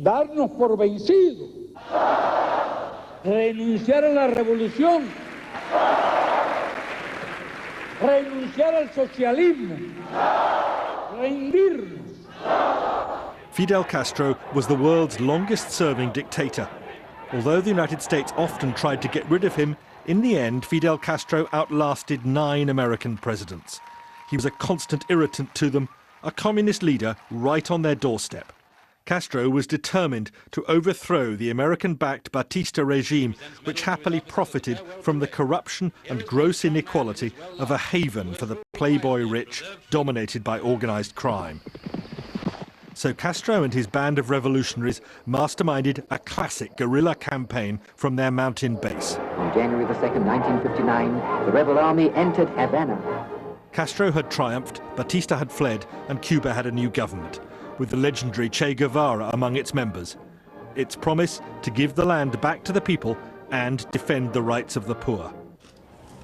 darnos por vencidos, renunciar a la revolución, renunciar al socialismo, rendirnos. Fidel Castro was the world's longest-serving dictator. Although the United States often tried to get rid of him, in the end, Fidel Castro outlasted 9 American presidents. He was a constant irritant to them, a communist leader right on their doorstep. Castro was determined to overthrow the American-backed Batista regime, which happily profited from the corruption and gross inequality of a haven for the playboy rich, dominated by organized crime. So Castro and his band of revolutionaries masterminded a classic guerrilla campaign from their mountain base. On January the 2nd, 1959, the rebel army entered Havana. Castro had triumphed, Batista had fled, and Cuba had a new government, with the legendary Che Guevara among its members. Its promise to give the land back to the people and defend the rights of the poor.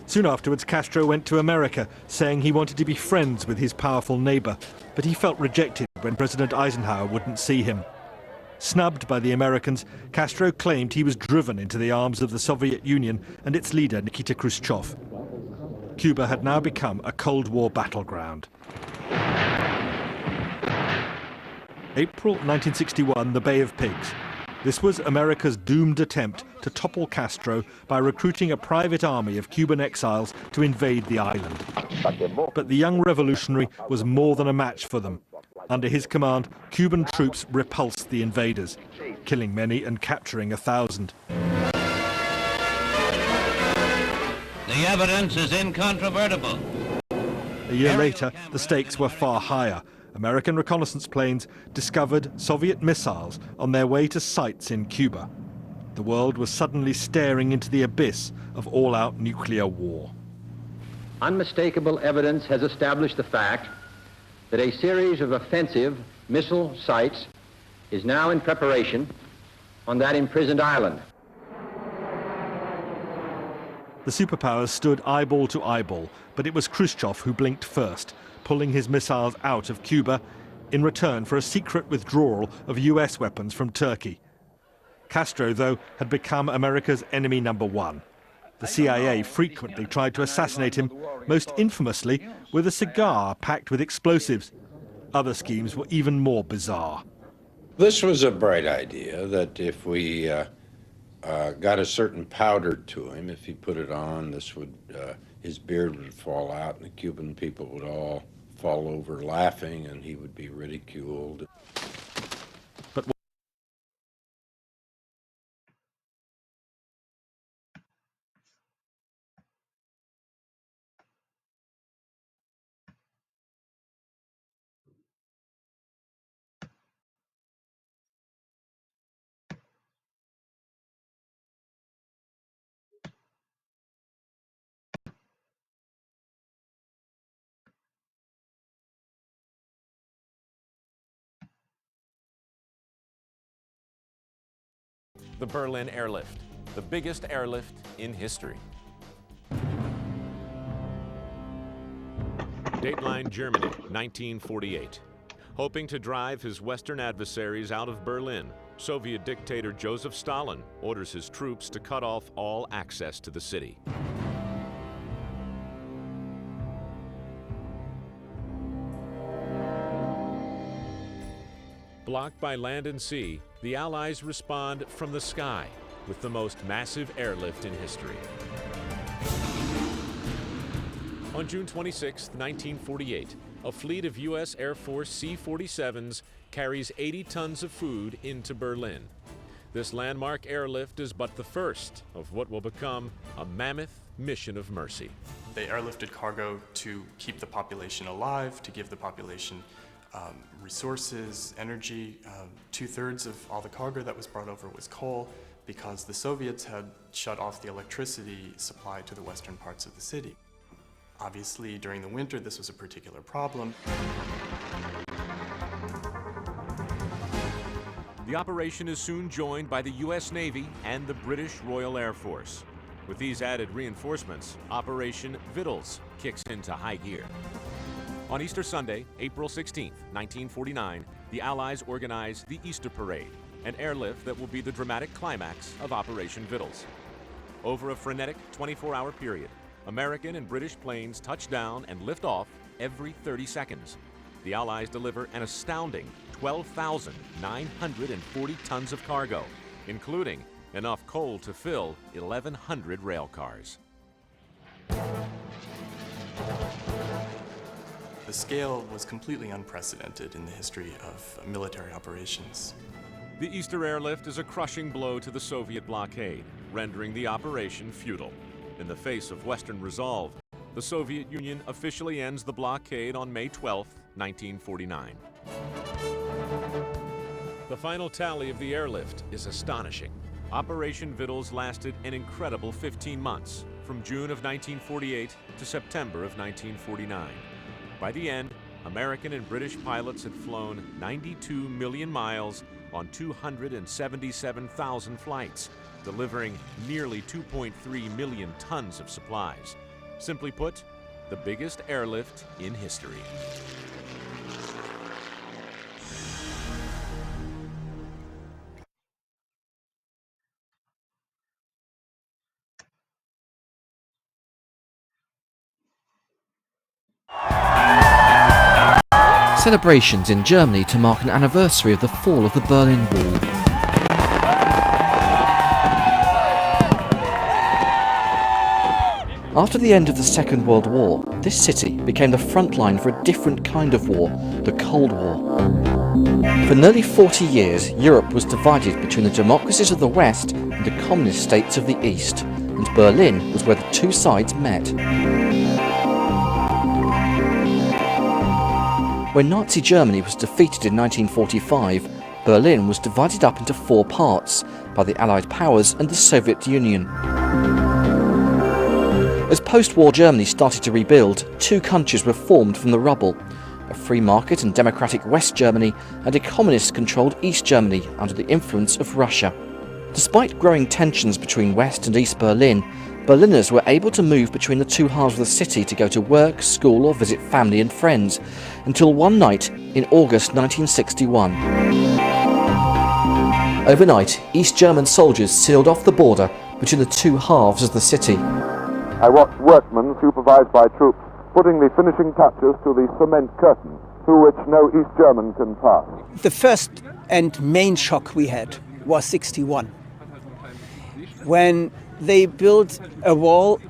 Soon afterwards, Castro went to America, saying he wanted to be friends with his powerful neighbor, but he felt rejected when President Eisenhower wouldn't see him. Snubbed by the Americans, Castro claimed he was driven into the arms of the Soviet Union and its leader, Nikita Khrushchev. Cuba had now become a Cold War battleground. April 1961, the Bay of Pigs. This was America's doomed attempt to topple Castro by recruiting a private army of Cuban exiles to invade the island. But the young revolutionary was more than a match for them. Under his command, Cuban troops repulsed the invaders, killing many and capturing 1,000. The evidence is incontrovertible. A year later, the stakes were far higher. American reconnaissance planes discovered Soviet missiles on their way to sites in Cuba. The world was suddenly staring into the abyss of all-out nuclear war. Unmistakable evidence has established the fact that a series of offensive missile sites is now in preparation on that imprisoned island. The superpowers stood eyeball to eyeball, but it was Khrushchev who blinked first, pulling his missiles out of Cuba in return for a secret withdrawal of US weapons from Turkey. Castro, though, had become America's enemy number one. The CIA frequently tried to assassinate him, most infamously with a cigar packed with explosives. Other schemes were even more bizarre. This was a bright idea, that if we got a certain powder to him, if he put it on, his beard would fall out and the Cuban people would all fall over laughing and he would be ridiculed. But the Berlin airlift, the biggest airlift in history. Dateline Germany, 1948. Hoping to drive his Western adversaries out of Berlin, Soviet dictator Joseph Stalin orders his troops to cut off all access to the city. Blocked by land and sea, the Allies respond from the sky with the most massive airlift in history. On June 26, 1948, a fleet of U.S. Air Force C-47s carries 80 tons of food into Berlin. This landmark airlift is but the first of what will become a mammoth mission of mercy. They airlifted cargo to keep the population alive, to give the population resources, energy. 2/3 of all the cargo that was brought over was coal because the Soviets had shut off the electricity supply to the western parts of the city. Obviously, during the winter, this was a particular problem. The operation is soon joined by the U.S. Navy and the British Royal Air Force. With these added reinforcements, Operation Vittles kicks into high gear. On Easter Sunday, April 16, 1949, the Allies organize the Easter Parade. an airlift that will be the dramatic climax of Operation Vittles. Over a frenetic 24-hour period, American and British planes touch down and lift off every 30 seconds. The Allies deliver an astounding 12,940 tons of cargo, including enough coal to fill 1,100 rail cars. The scale was completely unprecedented in the history of military operations. The Easter airlift is a crushing blow to the Soviet blockade, rendering the operation futile. In the face of Western resolve, the Soviet Union officially ends the blockade on May 12, 1949. The final tally of the airlift is astonishing. Operation Vittles lasted an incredible 15 months, from June of 1948 to September of 1949. By the end, American and British pilots had flown 92 million miles on 277,000 flights, delivering nearly 2.3 million tons of supplies. Simply put, the biggest airlift in history. Celebrations in Germany to mark an anniversary of the fall of the Berlin Wall. After the end of the Second World War, this city became the front line for a different kind of war, the Cold War. For nearly 40 years, Europe was divided between the democracies of the West and the communist states of the East, and Berlin was where the two sides met. When Nazi Germany was defeated in 1945, Berlin was divided up into four parts by the Allied powers and the Soviet Union. As post-war Germany started to rebuild, two countries were formed from the rubble: a free market and democratic West Germany and a communist-controlled East Germany under the influence of Russia. Despite growing tensions between West and East Berlin, Berliners were able to move between the two halves of the city to go to work, school or visit family and friends, until one night in August 1961. Overnight, East German soldiers sealed off the border between the two halves of the city. I watched workmen supervised by troops putting the finishing touches to the cement curtain through which no East German can pass. The first and main shock we had was 61, when they built a wall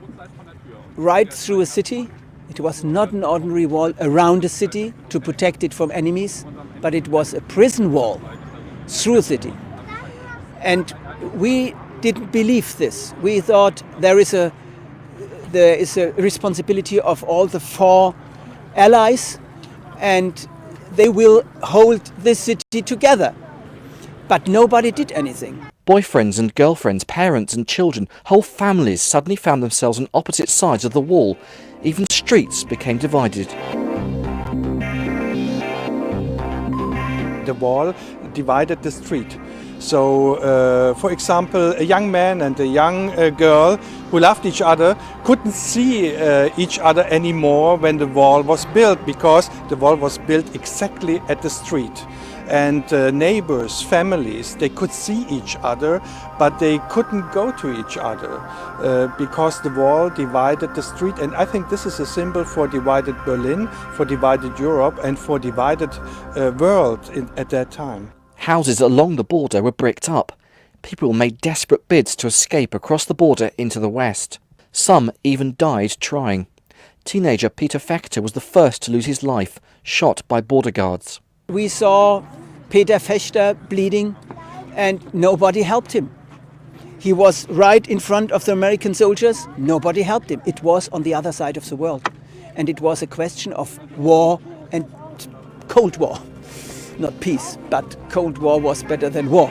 right through a city. It was not an ordinary wall around a city to protect it from enemies, but it was a prison wall through a city. And we didn't believe this. We thought there is a responsibility of all the four allies, and they will hold this city together. But nobody did anything. Boyfriends and girlfriends, parents and children, whole families suddenly found themselves on opposite sides of the wall. Even streets became divided. The wall divided the street. So, for example, a young man and a young girl who loved each other couldn't see each other anymore when the wall was built, because the wall was built exactly at the street. And neighbors, families, they could see each other, but they couldn't go to each other because the wall divided the street. And I think this is a symbol for divided Berlin, for divided Europe, and for divided world at that time. Houses along the border were bricked up. People made desperate bids to escape across the border into the West. Some even died trying. Teenager Peter Fechter was the first to lose his life, shot by border guards. We saw Peter Fechter bleeding and nobody helped him. He was right in front of the American soldiers. Nobody helped him. It was on the other side of the world. And it was a question of war and Cold War. Not peace, but Cold War was better than war.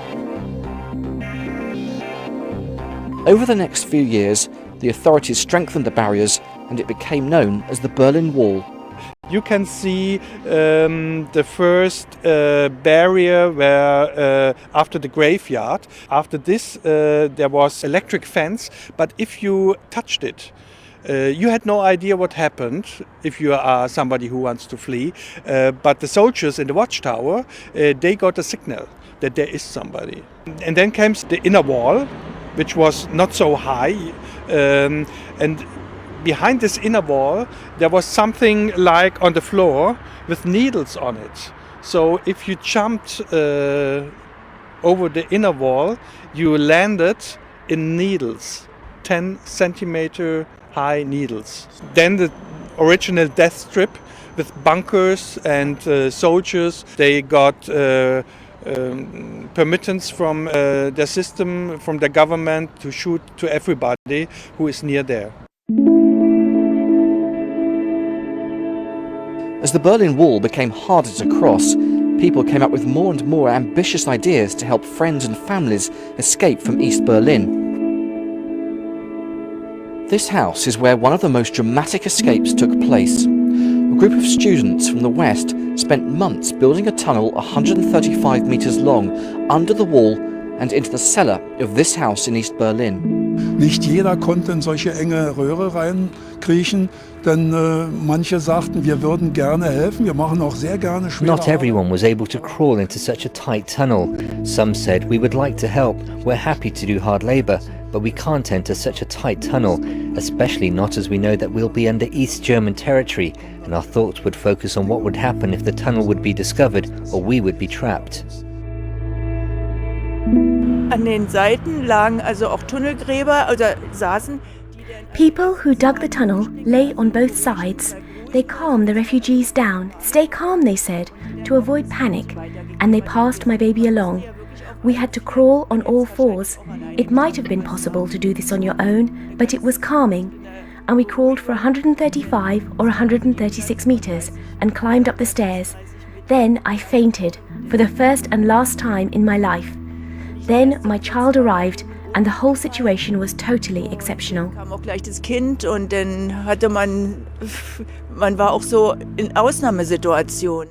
Over the next few years, the authorities strengthened the barriers and it became known as the Berlin Wall. You can see the first barrier where after the graveyard. After this there was electric fence, but if you touched it, you had no idea what happened if you are somebody who wants to flee. But the soldiers in the watchtower, they got a signal that there is somebody. And then comes the inner wall, which was not so high, and behind this inner wall there was something like on the floor with needles on it. So if you jumped over the inner wall, you landed in needles, 10 centimeter high needles. Then the original death strip with bunkers and soldiers, they got permittance from their system, from the government, to shoot to everybody who is near there. As the Berlin Wall became harder to cross, people came up with more and more ambitious ideas to help friends and families escape from East Berlin. This house is where one of the most dramatic escapes took place. A group of students from the West spent months building a tunnel 135 meters long under the wall and into the cellar of this house in East Berlin. Nicht jeder konnte in solche enge Röhre reinkriechen, denn manche sagten, wir würden gerne helfen, wir machen auch sehr gerne schwere Not everyone was able to crawl into such a tight tunnel. Some said, we would like to help, we're happy to do hard labour, but we can't enter such a tight tunnel, especially not as we know that we'll be under East German territory, and our thoughts would focus on what would happen if the tunnel would be discovered or we would be trapped. An den Seiten lagen also auch Tunnelgräber oder saßen. People who dug the tunnel lay on both sides. They calmed the refugees down. Stay calm, they said, to avoid panic, and they passed my baby along. We had to crawl on all fours. It might have been possible to do this on your own, but it was calming. And we crawled for 135 or 136 meters and climbed up the stairs. Then I fainted for the first and last time in my life. Then my child arrived and the whole situation was totally exceptional. Kam auch gleich das Kind und dann hatte man war auch so in Ausnahmesituation.